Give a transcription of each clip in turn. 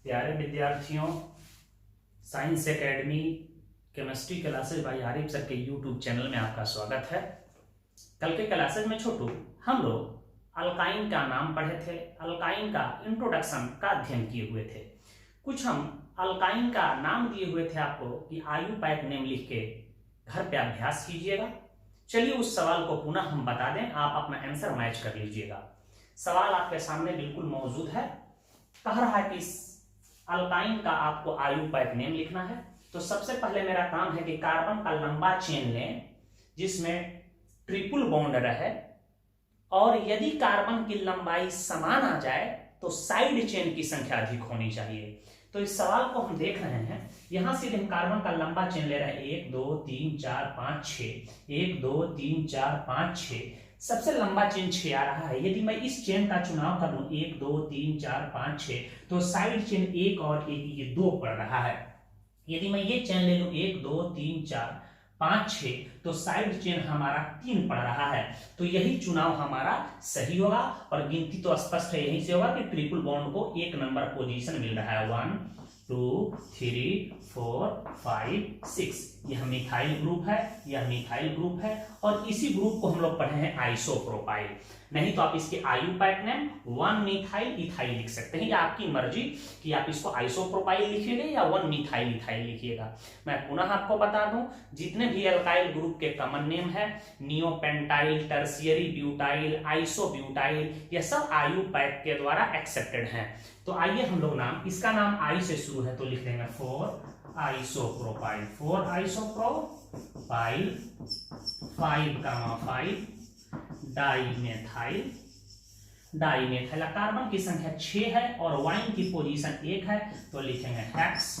प्यारे विद्यार्थियों, science academy chemistry classes by Arif sir के यूट्यूब चैनल में आपका स्वागत है। कल के क्लासेज में छोटू हम लोग अल्काइन का नाम पढ़े थे, अल्काइन का इंट्रोडक्शन का अध्ययन किए हुए थे। कुछ हम अल्काइन का नाम दिए हुए थे आपको कि आयु पैक नेम लिख के घर पे अभ्यास कीजिएगा। चलिए उस सवाल को पुनः हम बता दें, आप अपना आंसर मैच कर लीजिएगा। सवाल आपके सामने बिल्कुल मौजूद है। कह रहा है कि अल्काइन का आपको आयु पैक नेम लिखना है। तो सबसे पहले मेरा काम है कि कार्बन का लंबा चेन लें जिसमें ट्रिपल बॉन्ड रहे, और यदि कार्बन की लंबाई समान आ जाए तो साइड चेन की संख्या अधिक होनी चाहिए। तो इस सवाल को हम देख रहे हैं, यहां से हम कार्बन का लंबा चेन ले रहे हैं 1 2 3 4 5 6, 1 2 3 4 5 6, सबसे लंबा चेन 6 आ रहा है। यदि मैं इस चेन का चुनाव कर लूं 1 2 3 4 5 6, तो साइड चेन 1 और 1 ये 2 पड़ रहा है। यदि मैं ये चेन ले लूं 1 2 3 4 5 6, तो साइड चेन हमारा 3 पड़ रहा है। तो यही चुनाव हमारा सही होगा, और गिनती तो स्पष्ट है, यहीं से होगा कि ट्रिपल बॉन्ड को 1 नंबर पोजीशन मिल रहा है। 1 2 3 4 5 6, यह मिथाइल ग्रुप है, यह मिथाइल ग्रुप है, और इसी ग्रुप को हम लोग पढ़े हैं आइसोप्रोपाइल। नहीं तो आप इसके आयु पैक नेम 1 मिथाइल इथाइल लिख सकते हैं, या आपकी मर्जी कि आप इसको आइसोप्रोपाइल लिखिएगा या 1 मिथाइल इथाइल लिखिएगा। मैं पुनः आपको बता दूं, जितने भी अल्काइल ग्रुप के कॉमन नेम है, नियोपेंटाइल, टर्शियरी ब्यूटाइल, आइसोब्यूटाइल, ये सब आयु पैक के द्वारा एक्सेप्टेड हैं। तो आइए हम लोग नाम, इसका नाम आई से शुरू है तो लिख देंगे 4 isopropyl, 4 isopropyl, 5 dimethyl, dimethyl. Carbon की संख्या 6 है और वाइन की पोजीशन 1 है, तो लिखेंगे हेक्स।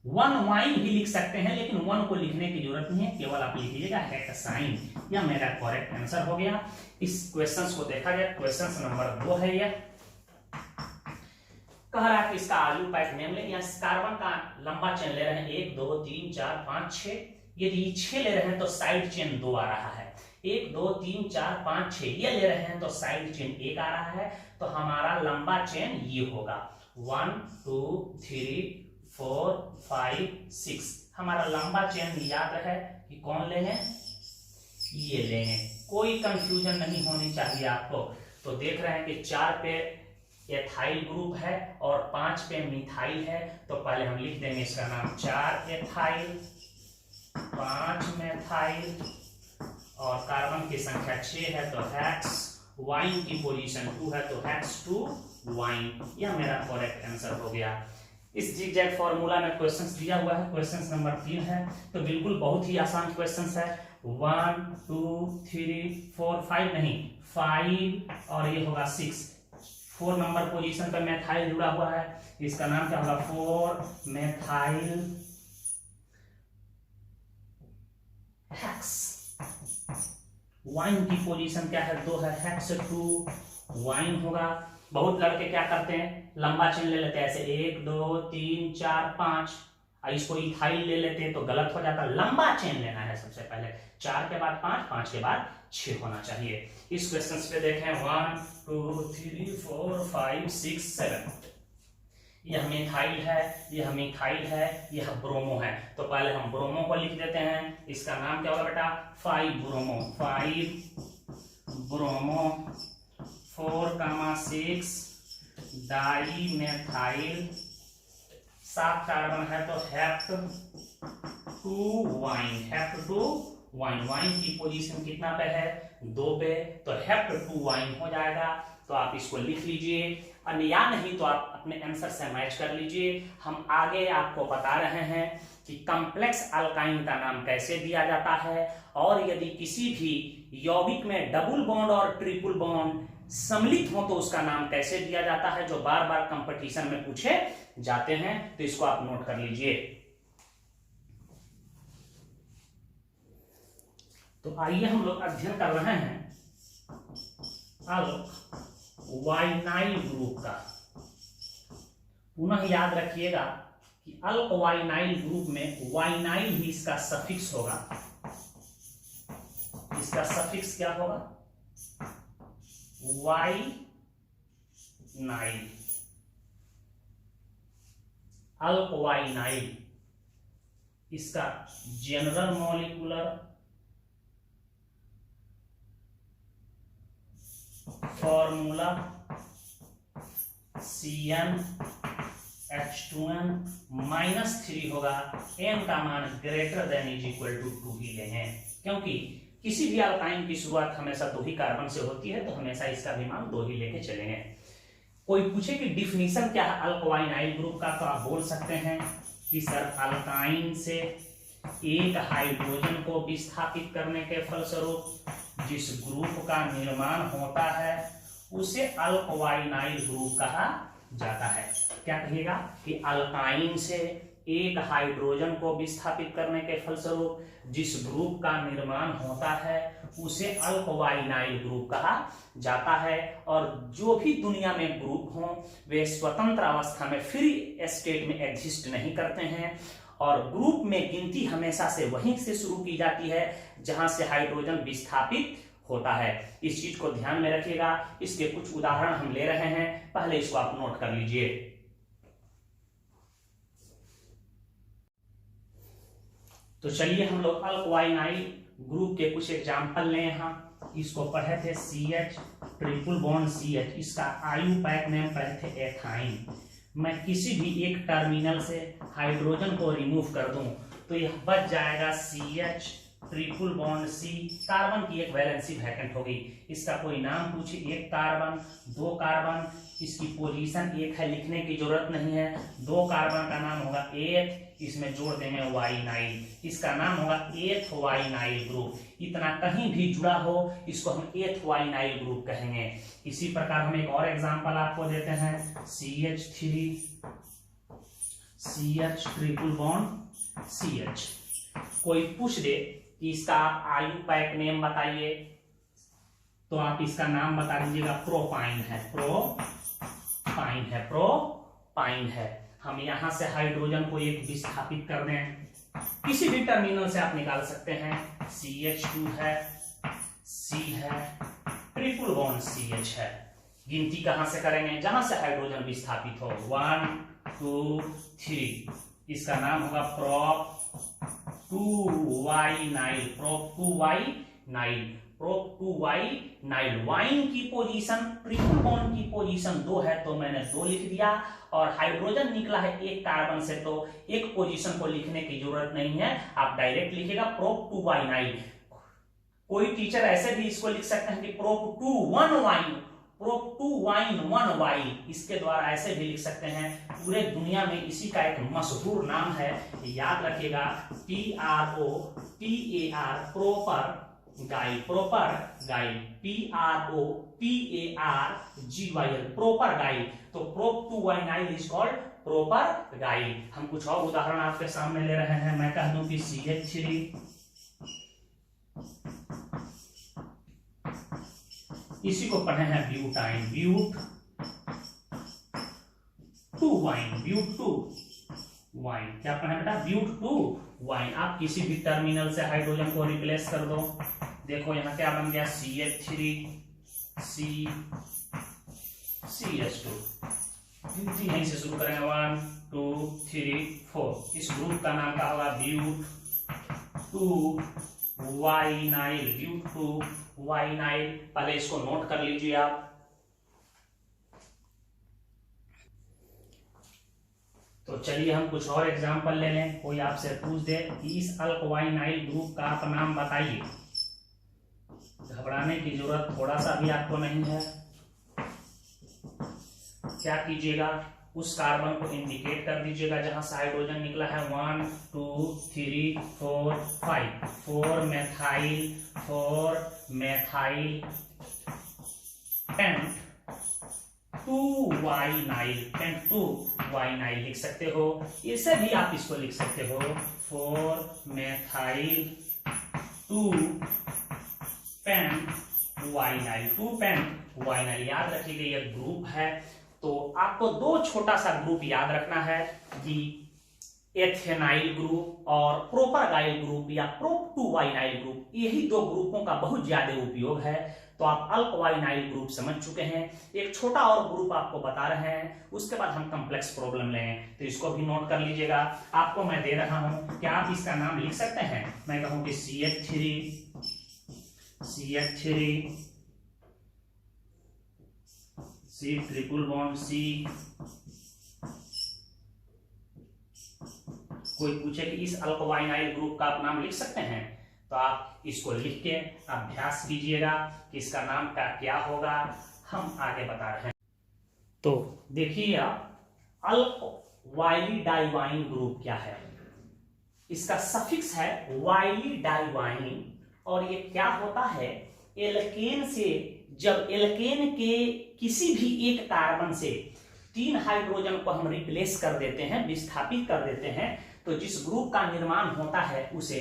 1 वाइन भी लिख सकते हैं, लेकिन 1 को लिखने की जरूरत नहीं है, केवल आप लिख लीजिएगा हेक्साइन। यह मेरा करेक्ट आंसर हो गया। इस क्वेश्चन को देखा जाए, क्वेश्चन नंबर 2 है। यह कह रहा है कि इसका आयु पैक नेम लें। यहाँ कार्बन का लंबा चेन ले रहे हैं 1 2 3 4 5 6, यदि 6 ले रहे हैं तो साइड चेन 2 आ रहा है। 1 2 3 4 5 6 ये ले रहे हैं तो साइड चेन 1 आ रहा है। तो हमारा लंबा चेन ये होगा 1 2 3 4 5 6। हमारा लंबा चेन याद है कि कौन लेंगे, ये लेंगे। कोई कंफ्यूजन नहीं होनी चाहिए आपको। तो देख रहे हैं कि 4 पे एथाइल ग्रुप है और 5 पे मिथाइल है, तो पहले हम लिख देंगे इसका नाम 4 एथाइल 5 मेथाइल, और कार्बन की संख्या 6 है तो हेक्स, वाइन की पोजीशन 2 है तो हेक्स 2 वाइन। यह मेरा करेक्ट आंसर हो गया। इस जिगजैग फॉर्मूला में क्वेश्चंस दिया हुआ है, क्वेश्चन नंबर 3 है, तो बिल्कुल बहुत ही आसान क्वेश्चंस है। 1 2 3 4 5 नहीं, 5 और ये होगा 6। 4 नंबर पोजीशन पर मेथाइल जुड़ा हुआ है, इसका नाम क्या होगा 4 मेथाइल हेक्स। वाइन की पोजीशन क्या है 2 है, हेक्स 2 वाइन होगा। बहुत लड़के क्या करते हैं, लंबा चेन ले लेते हैं ऐसे 1 2 3 4 5, इसको इथाइल ले लेते हैं तो गलत हो जाता है। लंबा चेन लेना है सबसे पहले, 4 के बाद 5, 5 के बाद 6 होना चाहिए। इस क्वेश्चन पे देखें 1 2 3 4 5 6 7, यह मिथाइल है, यह मिथाइल है, यह ब्रोमो है। तो पहले हम ब्रोमो को लिख देते हैं, इसका नाम क्या होगा बेटा 5 ब्रोमो, 5 ब्रोमो 4 6 डाइमेथाइल, 7 कार्बन है तो hept 2 wine, hept 2 wine. Wine की पोजीशन कितना पे है 2 पे, तो हेप्ट 2 वाइन हो जाएगा। तो आप इसको लिख लीजिए, या नहीं तो आप अपने आंसर से मैच कर लीजिए। हम आगे आपको बता रहे हैं कि कॉम्प्लेक्स अल्काइन का नाम कैसे दिया जाता है, और यदि किसी भी यौगिक में डबल बॉन्ड और ट्रिपल बॉन्ड सम्मिलित हो तो उसका नाम कैसे दिया जाता है, जो बार बार कंपटीशन में पूछे जाते हैं। तो इसको आप नोट कर लीजिए। तो आइए हम लोग अध्ययन कर रहे हैं अल्कवाइनाइल ग्रुप का। पुनः याद रखिएगा कि अल्कवाइनाइल ग्रुप में वाइनाइल ही इसका सफिक्स होगा। इसका सफिक्स क्या होगा वाइनाइल। अल्कवाइनाइल, इसका जनरल मॉलिक्यूलर फॉर्मूला CnH2n-3 होगा। n का मान greater than is equal to 2 ही लेंगे, क्योंकि किसी भी अल्काइन की शुरुआत हमेशा 2 ही कार्बन से होती है, तो हमेशा इसका भी मान 2 ही लेके चलेंगे। कोई पूछे कि डिफिनीशन क्या है अल्कवाइनाइल ग्रुप का, तो आप बोल सकते हैं कि सर अल्काइन से एक हाइड्रोजन को विस्थापित करने के फलस्वरूप जिस ग्रुप का निर्माण होता है उसे अल्कवाइनाइल ग्रुप कहा जाता है। क्या कहिएगा कि अल्काइन से एक हाइड्रोजन को विस्थापित करने के फलस्वरूप जिस ग्रुप का निर्माण होता है उसे अल्कवाइनाइल ग्रुप कहा जाता है। और जो भी दुनिया में ग्रुप हों वे स्वतंत्र अवस्था में फ्री स्टेट में एग्जिस्ट नहीं करते हैं, और ग्रुप में गिनती हमेशा से वहीं से शुरू की जाती है जहां से हाइड्रोजन विस्थापित होता है। इस चीज को ध्यान में रखिएगा। इसके कुछ उदाहरण हम ले रहे हैं, पहले इसको आप नोट कर लीजिए। तो चलिए हम लोग अल्कवाइनाइल ग्रुप के कुछ एग्जाम्पल लें। यहाँ इसको पढ़े थे CH ट्रिपल बॉन्ड CH, इसका IUPAC नेम पढ़े थे एथाइन। मैं किसी भी एक टर्मिनल से हाइड्रोजन को रिमूव कर दूं तो यह बच जाएगा CH triple bond C, carbon की एक वैलेंसी वैकेंट होगी। इसका कोई नाम पूछे, एक कार्बन, दो कार्बन, इसकी पोजीशन एक है, लिखने की जरूरत नहीं है। दो कार्बन का नाम होगा एथ, इसमें जोड़ देंगे वाइनाइल, इसका नाम होगा एथ वाइनाइल ग्रुप। इतना कहीं भी जुड़ा हो इसको हम एथ वाइनाइल ग्रुप कहेंगे। इसी प्रकार हम एक और एग्जांपल आपको देते हैं, CH ट्रिपल बॉन्ड CH। कोई पूछ दे कि इसका IUPAC नेम बताइए, तो आप इसका नाम बता दीजिएगा प्रोपाइन है, प्रोपाइन है। हम यहां से हाइड्रोजन को एक विस्थापित कर दें, किसी भी टर्मिनल से आप निकाल सकते हैं। CH2 है, C है, ट्रिपल बॉन्ड CH है। गिनती कहां से करेंगे, जहां से हाइड्रोजन विस्थापित हो। 1 2 3, इसका नाम होगा प्रोप 2वाइनाइल, प्रोप 2वाइनाइल। वाइन की पोजीशन, ट्रिपल बॉन्ड की पोजीशन 2 है तो मैंने 2 लिख दिया, और हाइड्रोजन निकला है एक कार्बन से तो एक पोजीशन को लिखने की जरूरत नहीं है, आप डायरेक्ट लिखिएगा प्रोप 2वाइनाइल। कोई टीचर ऐसे भी इसको लिख सकते हैं कि प्रोप 2 वाइन 1 वाइल, इसके द्वारा ऐसे भी लिख सकते हैं। पूरे दुनिया में इसी का एक मशहूर नाम है, याद रखिएगा, PROPAR, प्रोपर गाइल, PROPARGYL, प्रोपर गाइल। तो प्रोप 2वाइनाइल इज कॉल्ड प्रोपर गाइल। हम कुछ और उदाहरण आपके सामने ले रहे हैं। मैं कह दूं कि CH3, इसी को पढ़े हैं ब्यूटाइन, ब्यूट 2 वाइन, क्या पढ़े बेटा, ब्यूट 2 वाइन। आप किसी भी टर्मिनल से हाइड्रोजन को रिप्लेस कर दो, देखो यहाँ क्या बन गया, CH3 CH2। यहीं से शुरू करेंगे, 1 2 3 4। इस ग्रुप का नाम क्या होगा, ब्यूट 2 वाइनाइल। पहले इसको नोट कर लीजिए आप। तो चलिए हम कुछ और एग्जांपल ले लें। कोई आपसे पूछ दे कि इस अल्कवाइनाइल ग्रुप का आप नाम बताइए, घबराने की जरूरत थोड़ा सा भी आपको नहीं है। क्या कीजिएगा, उस कार्बन को इंडिकेट कर दीजिएगा जहां से हाइड्रोजन निकला है। 1 2 3 4 5, 4 मेथाइल पेंट 2वाइनाइल लिख सकते हो। इसे भी आप इसको लिख सकते हो 4 मेथाइल 2 पेंट वाइनाइल। याद रखिएगा ये ग्रुप है, तो आपको 2 छोटा सा ग्रुप याद रखना है कि एथेनाइल ग्रुप और प्रोपरगाइल ग्रुप या प्रोप-टू-वाइनाइल ग्रुप, यही दो ग्रुपों का बहुत ज्यादा उपयोग है। तो आप अल्कवाइनाइल ग्रुप समझ चुके हैं। एक छोटा और ग्रुप आपको बता रहे हैं, उसके बाद हम कॉम्प्लेक्स प्रॉब्लम लेंगे, तो इसको भी नोट कर लीजिएगा। आपको मैं दे रहा हूं, क्या आप इसका नाम लिख सकते हैं? मैं कहूं कि CH3 C triple bond C। कोई पूछे कि इस अल्कवाइनाइल ग्रुप का आप नाम लिख सकते हैं, तो आप इसको लिख के अभ्यास कीजिएगा कि इसका नाम का क्या होगा। हम आगे बता रहे हैं। तो देखिए अल्कवाइली डाइवाइन ग्रुप क्या है? इसका सफिक्स है वाइली डाइवाइन, और ये क्या होता है? एल्केन से, जब एल्केन के किसी भी एक कार्बन से 3 हाइड्रोजन को हम रिप्लेस कर देते हैं, विस्थापित कर देते हैं, तो जिस ग्रुप का निर्माण होता है उसे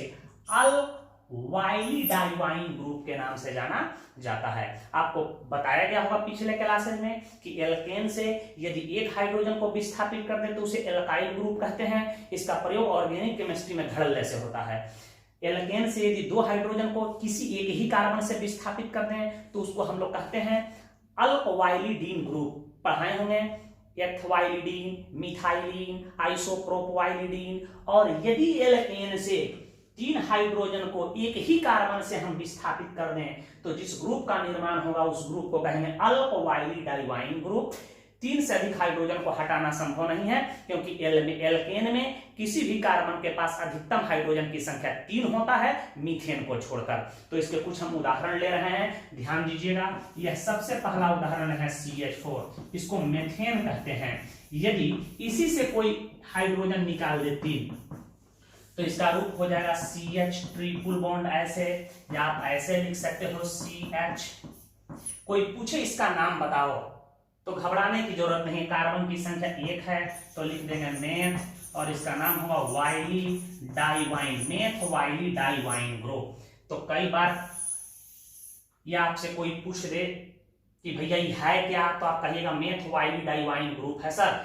अल्कवाइली डाइवाइन ग्रुप के नाम से जाना जाता है। आपको बताया गया होगा पिछले क्लासेस में कि एल्केन से यदि एक हाइड्रोजन को विस्थापित कर दें तो उसे एल्काइल ग्रुप कहते हैं। इसका प्रयोग ऑर्गेनिक केमिस्ट्री में धड़ल्ले से होता है। एल्केन से यदि 2 हाइड्रोजन को किसी एक ही कार्बन से विस्थापित कर दें तो उसको हम लोग कहते हैं अल्कवाइलिडीन ग्रुप। पढ़ाए होंगे एथवाइलिडीन, मिथाइलिन, आइसोप्रोपवाइलिडीन। और यदि एल्केन से 3 हाइड्रोजन को एक ही कार्बन से हम विस्थापित कर दें तो जिस ग्रुप का निर्माण होगा उस ग्रुप को कहेंगे अल्कवाइली डाइवाइन ग्रुप। 3 से अधिक हाइड्रोजन को हटाना संभव नहीं है, क्योंकि एल्केन में किसी भी कार्बन के पास अधिकतम हाइड्रोजन की संख्या 3 होता है, मीथेन को छोड़कर। तो इसके कुछ हम उदाहरण ले रहे हैं, ध्यान दीजिएगा। यह सबसे पहला उदाहरण है CH4, इसको मेथेन कहते हैं। यदि इसी से कोई हाइड्रोजन निकाल दे 3, तो इसका रूप हो जाएगा CH ट्रिपल बॉन्ड ऐसे, या आप ऐसे लिख सकते हो CH। कोई पूछे इसका नाम बताओ तो घबराने की जरूरत नहीं, कार्बन की संख्या 1 है तो लिख देंगे मेथ, और इसका नाम होगा वाइली डाइवाइन, मेथ वाइली डाइवाइन ग्रुप। तो कई बार ये आपसे कोई पूछ दे कि भैया ये है क्या, तो आप कहिएगा मेथ वाइली डाइवाइन ग्रुप है सर।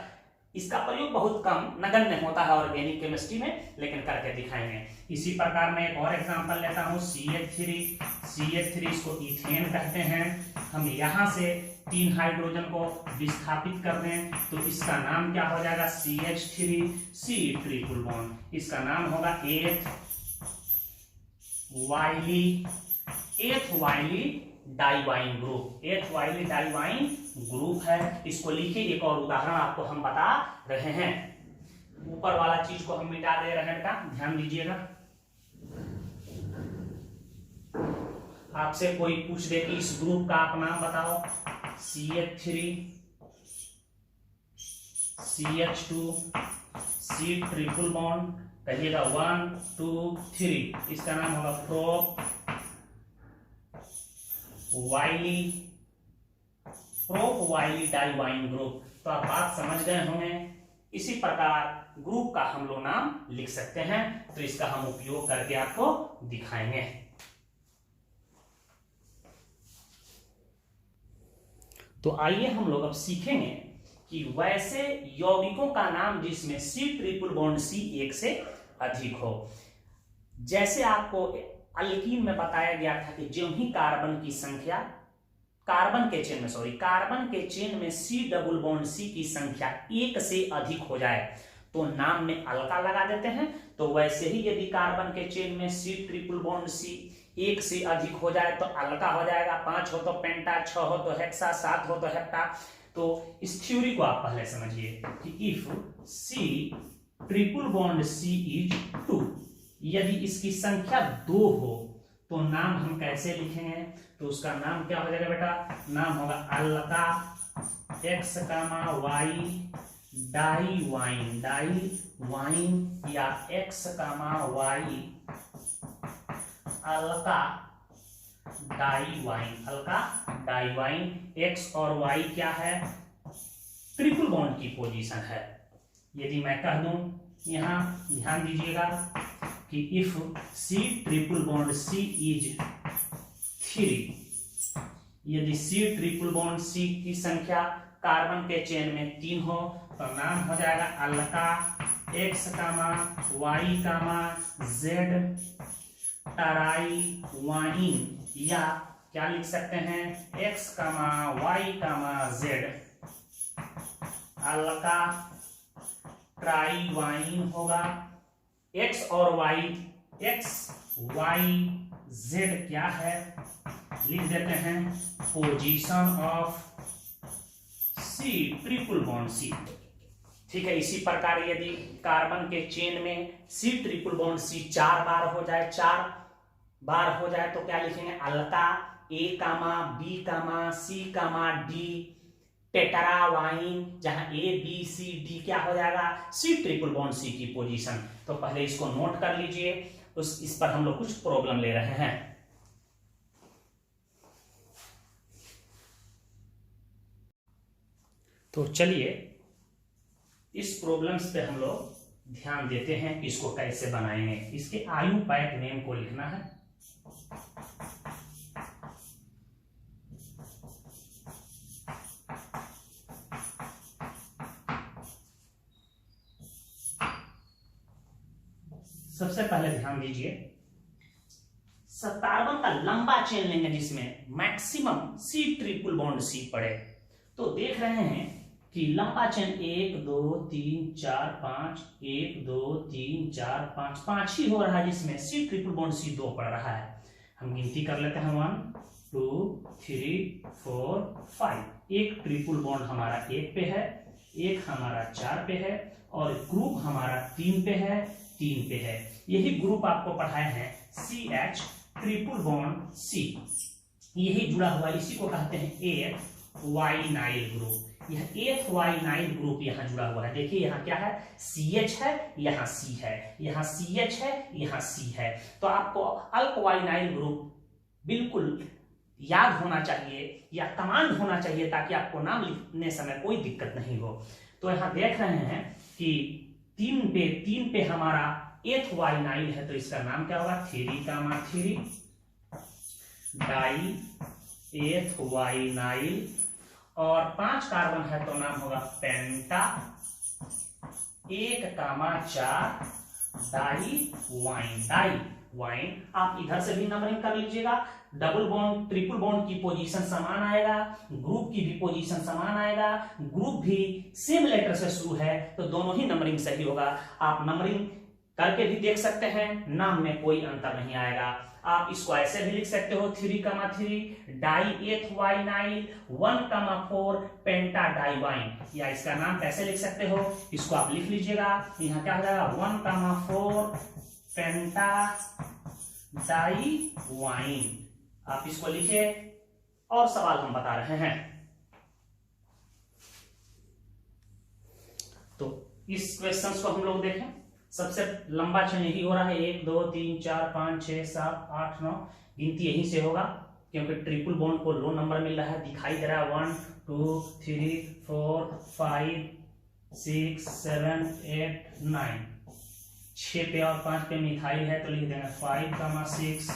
इसका प्रयोग बहुत कम नगण्य होता है ऑर्गेनिक केमिस्ट्री में, लेकिन करके दिखाएंगे। इसी प्रकार मैं एक और एग्जांपल लेता हूं CH3 इसको इथेन कहते हैं। हम यहां से 3 हाइड्रोजन को विस्थापित कर दें तो इसका नाम क्या हो जाएगा? CH3 C triple bond. इसका नाम होगा एथवाइली डाइवाइन ग्रुप। एथवाइली डाइवाइन ग्रुप है। इसको लिखिए। एक और उदाहरण आपको हम बता रहे हैं, ऊपर वाला चीज को हम मिटा दे रहे हैं बेटा, ध्यान दीजिएगा। आपसे कोई पूछ दे कि इस ग्रुप का आप नाम बताओ, CH3 CH2 C triple bond, कहिएगा 1 2 3। इसका नाम होगा प्रोप वाइली डाइवाइन ग्रुप। तो आप बात समझ गए होंगे। इसी प्रकार ग्रुप का हम लोग नाम लिख सकते हैं, तो इसका हम उपयोग करके आपको दिखाएंगे। तो आइए हम लोग अब सीखेंगे कि वैसे यौगिकों का नाम जिसमें C ट्रिपल बॉन्ड C 1 से अधिक हो। जैसे आपको अल्कीन में बताया गया था कि जो ही कार्बन की संख्या कार्बन के चेन में C डबल बॉन्ड C की संख्या 1 से अधिक हो जाए तो नाम में अल्का लगा देते हैं। तो वैसे ही यदि कार्बन के चेन में C ट्रिपल बॉन्ड C 1 से अधिक हो जाए तो अल्का हो जाएगा। 5 हो तो पेंटा, 6 हो तो हेक्सा, 7 हो तो हेप्टा। तो इस थ्योरी को आप पहले समझिए कि if C triple bond C is 2, यदि इसकी संख्या 2 हो तो नाम हम कैसे लिखेंगे? तो उसका नाम क्या हो जाएगा बेटा? नाम होगा अल्का X, Y डाइवाइन या X, Y अल्का डाइवाइन। X और Y क्या है? ट्रिपल बॉन्ड की पोजीशन है। यदि मैं कह दूं यहां, ध्यान दीजिएगा कि if C triple bond C is 3, यदि C ट्रिपल बॉन्ड C की संख्या कार्बन के चेन में 3 हो तो नाम हो जाएगा alka x comma y comma z triyne, या क्या लिख सकते हैं x comma y comma z alka triyne होगा। एक्स और वाई, एक्स वाई जेड क्या है लिख देते हैं position of C triple bond C. ठीक है, इसी प्रकार यदि कार्बन के चेन में सी ट्रिपल बॉन्ड सी 4 बार हो जाए, 4 बार हो जाए तो क्या लिखेंगे अल्का ए कामा बी कामा सी कामा डी टेट्रा वाइन, जहां ए बी सी डी क्या हो जाएगा सी ट्रिपल बॉन्ड सी की पोजीशन। तो पहले इसको नोट कर लीजिए, इस पर हम लोग कुछ प्रॉब्लम ले रहे हैं। तो चलिए इस प्रॉब्लम्स पे हम लोग ध्यान देते हैं कि इसको कैसे बनाएंगे। इसके आयुपायक नेम को लिखना है। सबसे पहले ध्यान दीजिए, कार्बन का लंबा चेन लेंगे जिसमें maximum C triple bond C पड़े। तो देख रहे हैं कि लंबा चेन 1 2 3 4 5 1 2 3 4 5 5 ही हो रहा है, जिसमें सी ट्रिपल बॉन्ड सी 2 पड़ रहा है। हम गिनती कर लेते हैं 1 2 3 4 5। एक ट्रिपल बॉन्ड हमारा 1 पे है, एक हमारा 4 पे है और ग्रुप हमारा 3 पे है, 3 पे है। यही ग्रुप आपको पढ़ाए हैं CH ट्रिपल बॉन्ड C, यही जुड़ा हुआ, इसी को कहते हैं एथ वाइनाइल ग्रुप। यह एथ वाइनाइल ग्रुप यहाँ जुड़ा हुआ है। देखिए यहाँ क्या है CH है, यहाँ C है, यहाँ CH है, यहाँ C है। तो आपको अल्कवाइनाइल ग्रुप बिल्कुल याद होना चाहिए या कमांड होना चाहिए, ताकि आपको नाम लिखने समय कोई दिक्कत नहीं हो। तो यहाँ देख रहे हैं कि 3 पे हमारा एथ वाइनाइल है, तो इसका नाम क्या होगा 3 डाई एथ वाइनाइल। और 5 कार्बन है तो नाम होगा पेंटा 1 डाई वाइन। आप इधर से भी नंबरिंग कर लीजिएगा। डबल बॉन्ड ट्रिपल बॉन्ड की पोजीशन समान आएगा, ग्रुप की भी पोजीशन समान आएगा, ग्रुप भी सेम लेटर से शुरू है, तो दोनों ही नंबरिंग सही होगा। आप नंबरिंग करके भी देख सकते हैं, नाम में कोई अंतर नहीं आएगा। आप इसको ऐसे भी लिख सकते हो 3 डाई एथ वाइनाइल 1 4 पेंटा डाई वाइन, या इसका नाम कैसे लिख सकते हो इसको आप लिख लीजिएगा। यहाँ क्या हो जाएगा 1 4 पेंटा डाई वाइन। आप इसको लिखिए और सवाल हम बता रहे हैं। तो इस क्वेश्चन को हम लोग देखें। सबसे लंबा चेन यही हो रहा है 1 2 3 4 5 6 7 8 9, गिनती यहीं से होगा क्योंकि ट्रिपल बॉन्ड को लो नंबर मिल रहा है, दिखाई दे रहा है 1 2 3 4 5 6 7 8 9। 6 पे और 5 पे मिथाइल है तो लिख देंगे 5 6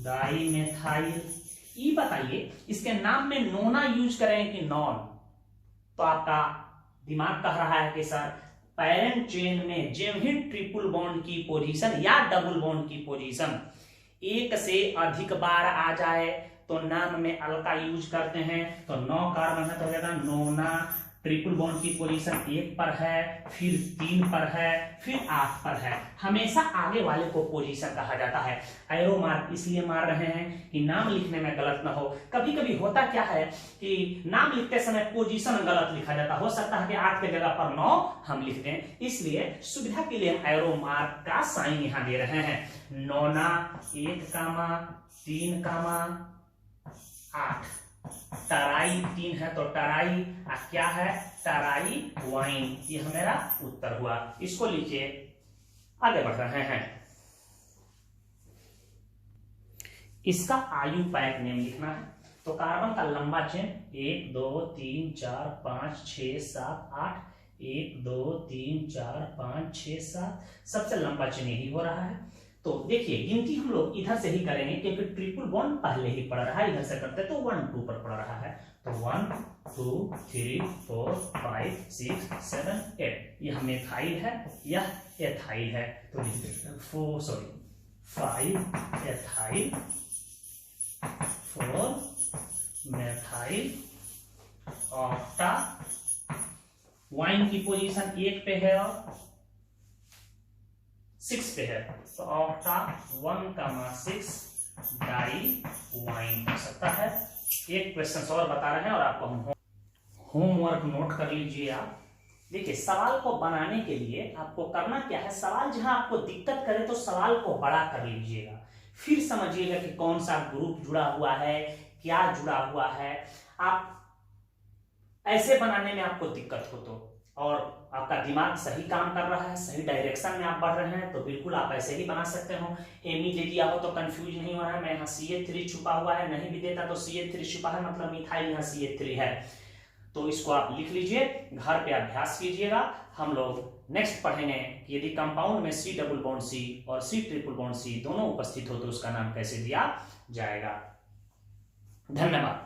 डाई मेथाइल। ये बताइए इसके नाम में नोना यूज करें कि नॉन? तो आपका दिमाग कह रहा है कि सर पैरेंट चेन में जब ही ट्रिपल बॉन्ड की पोजीशन या डबल बॉन्ड की पोजीशन 1 से अधिक बार आ जाए तो नाम में अल्का यूज करते हैं। तो 9 कार्बन है तो हो जाएगा नोना। ट्रिपल बॉन्ड की पोजीशन 1 पर है, फिर 3 पर है, फिर 8 पर है। हमेशा आगे वाले को पोजीशन कहा जाता है। एरो मार्क इसलिए मार रहे हैं कि नाम लिखने में गलत ना हो। कभी कभी होता क्या है कि नाम लिखते समय पोजीशन गलत लिखा जाता, हो सकता है कि 8 के जगह पर 9 हम लिख दें, इसलिए सुविधा के लिए हम एरो मार्क का साइन यहाँ दे रहे हैं। नोना 1 3 8, टराई 3 है तो टराई क्या है टराई वाइन। ये मेरा उत्तर हुआ। इसको लिखिए, आगे बढ़ रहे हैं। इसका आयुपायक नेम लिखना है। तो कार्बन का लंबा चेन 1 2 3 4 5 6 7 8, 1 2 3 4 5 6 7, सबसे लंबा चेन यही हो रहा है। तो देखिए गिनती हम लोग इधर से ही करेंगे क्योंकि ट्रिपल बॉन्ड पहले ही पड़ रहा है, इधर से करते तो 1 2 पर पड़ रहा है। तो 1 2 3 4 5 6 7 8 यह मेथाइल है, यह एथाइल है। तो 5 एथाइल 4 मेथाइल ऑक्टा। वाइन की पोजीशन 1 पे है और 6 पे है, तो ऑक्टा 1,6 डाई वाइन हो सकता है। एक क्वेश्चन और बता रहे हैं और आपको हम होमवर्क नोट कर लीजिए आप। देखिए सवाल को बनाने के लिए आपको करना क्या है, सवाल जहां आपको दिक्कत करे तो सवाल को बड़ा कर लीजिएगा, फिर समझिएगा कि कौन सा ग्रुप जुड़ा हुआ है, क्या जुड़ा हुआ है। आप ऐसे बनाने में आपको दिक्कत हो तो, और आपका दिमाग सही काम कर रहा है, सही डायरेक्शन में आप बढ़ रहे हैं, तो बिल्कुल आप ऐसे ही बना सकते हो। एमी दे दिया हो तो कंफ्यूज नहीं होना है, मैं यहाँ CH3 छुपा हुआ है, नहीं भी देता तो CH3 छुपा है, मतलब मिथाइल यहाँ CH3 है। तो इसको आप लिख लीजिए, घर पे अभ्यास कीजिएगा। हम लोग नेक्स्ट पढ़ेंगे कि यदि कंपाउंड में C डबल बॉन्ड C और C ट्रिपल बॉन्ड C दोनों उपस्थित हो तो उसका नाम कैसे दिया जाएगा। धन्यवाद।